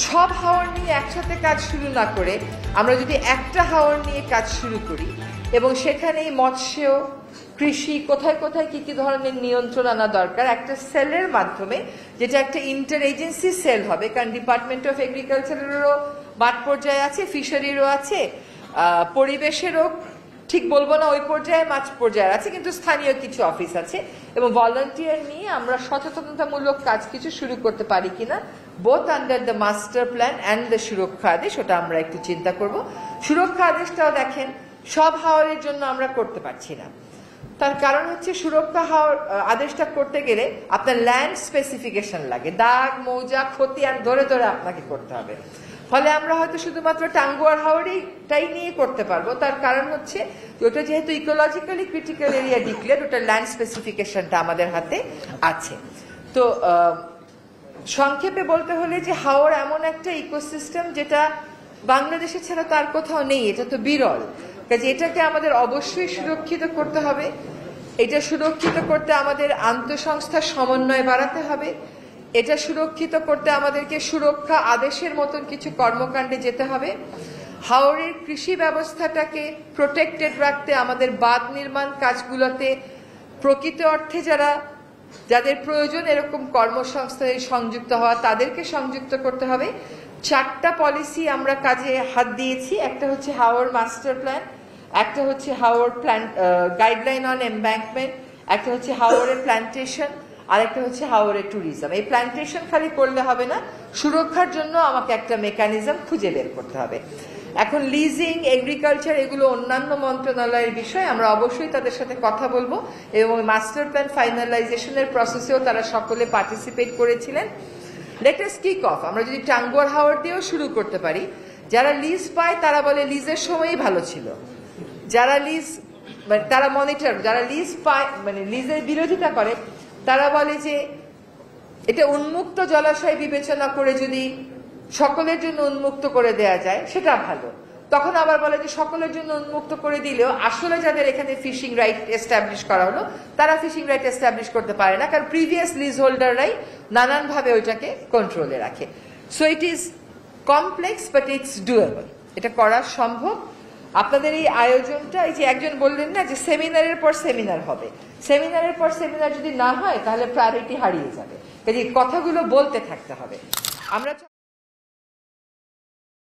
সব হাওর নিয়ে একসাথে কাজ শুরু না করে আমরা যদি একটা হাওর নিয়ে কাজ শুরু করি এবং সেখানেই মৎস্য কৃষি কোথায় কোথায় কি কি ধরনের নিয়ন্ত্রণ আনা দরকার একটা সেলের মাধ্যমে, যেটা একটা ইন্টার এজেন্সি সেল হবে, কারণ ডিপার্টমেন্ট অফ এগ্রিকালচারেরও মাঠ পর্যায়ে আছে, ফিশারিরও আছে, পরিবেশেরও ঠিক বলবো না ওই পর্যায়ে মাছ পর্যায়ে আছে, কিন্তু স্থানীয় কিছু অফিস আছে, এবং ভলান্টিয়ার নিয়ে আমরা সচেতনতামূলক কাজ কিছু শুরু করতে পারি কিনা, both under the master plan and the সুরক্ষা আদেশ, ওটা আমরা একটু চিন্তা করব। সুরক্ষা আদেশটাও দেখেন সব হাওরের জন্য আমরা করতে পারছি না, তার কারণ হচ্ছে সুরক্ষা হাওর আদেশটা করতে গেলে আপনার ল্যান্ড স্পেসিফিকেশন লাগে, দাগ মৌজা খতিয়ান ধরে ধরে আপনাকে করতে হবে। ফলে আমরা হয়তো শুধুমাত্র টাঙ্গুয়ার হাওরটাই নিয়ে করতে পারবো, তার কারণ হচ্ছে ওটা যেহেতু ইকোলজিক্যালি ক্রিটিক্যাল এরিয়া ডিক্লেয়ার, ওটা ল্যান্ড স্পেসিফিকেশনটা আমাদের হাতে আছে। তো সংক্ষেপে বলতে হলে যে হাওর এমন একটা ইকোসিস্টেম যেটা বাংলাদেশে ছাড়া তার কোথাও নেই, এটা তো বিরল, কাজে এটাকে আমাদের অবশ্যই সুরক্ষিত করতে হবে। এটা সুরক্ষিত করতে আমাদের আন্তঃসংস্থার সমন্বয় বাড়াতে হবে, এটা সুরক্ষিত করতে আমাদেরকে সুরক্ষা আদেশের মতন কিছু কর্মকাণ্ডে যেতে হবে। হাওরের কৃষি ব্যবস্থাটাকে প্রোটেক্টেড রাখতে আমাদের বাঁধ নির্মাণ কাজগুলোতে প্রকৃত অর্থে যাদের প্রয়োজন এরকম কর্মসংস্থানে সংযুক্ত হওয়া তাদেরকে সংযুক্ত করতে হবে। 4টা পলিসি আমরা কাজে হাত দিয়েছি, একটা হচ্ছে হাওর মাস্টার প্ল্যান, একটা হচ্ছে হাওর গাইডলাইন অন এমব্যাঙ্কমেন্ট, একটা হচ্ছে হাওরের প্ল্যান্টেশন, আরেকটা হচ্ছে হাওরের ট্যুরিজম। এই প্ল্যান্টেশন খালি করলে হবে না, সুরক্ষার জন্য আমাকে একটা মেকানিজম খুঁজে বের করতে হবে। এখন লিজিং, এগ্রিকালচার এগুলো অন্যান্য মন্ত্রণালয়ের বিষয়, আমরা অবশ্যই তাদের সাথে কথা বলবো, এবং মাস্টার প্ল্যান ফাইনালাইজেশনের প্রসেসেও তারা সকলে পার্টিসিপেট করেছিলেন। Let us kick off. আমরা যদি টাঙ্গুয়ার হাওর দিয়েও শুরু করতে পারি, যারা লিজ পায় তারা বলে লিজের সময়ই ভালো ছিল, যারা লিজ মানে তারা মনিটর, যারা লিজ পায় মানে লিজের বিরোধিতা করে তারা বলে যে এটা উন্মুক্ত জলাশয় বিবেচনা করে যদি সকলের জন্য উন্মুক্ত করে দেয়া যায় সেটা ভালো। তখন আবার বলে যে সকলের জন্য উন্মুক্ত করে দিলেও আসলে যাদের এখানে ফিশিং রাইট এস্টাবলিশ করা হলো তারা ফিশিং রাইট এস্টাবলিশ করতে পারে না, কারণ প্রিভিয়াস লিজ হোল্ডাররাই নানানভাবে ওইটাকে কন্ট্রোলে রাখে। So it is complex but it's doable, এটা করা সম্ভব। আপনাদের এই আয়োজনটা, এই যে একজন বললেন না যে সেমিনারের পর সেমিনার হবে, সেমিনারের পর সেমিনার যদি না হয় তাহলে প্রায়োরিটি হারিয়ে যাবে, কাজে কথাগুলো বলতে থাকতে হবে। আমরা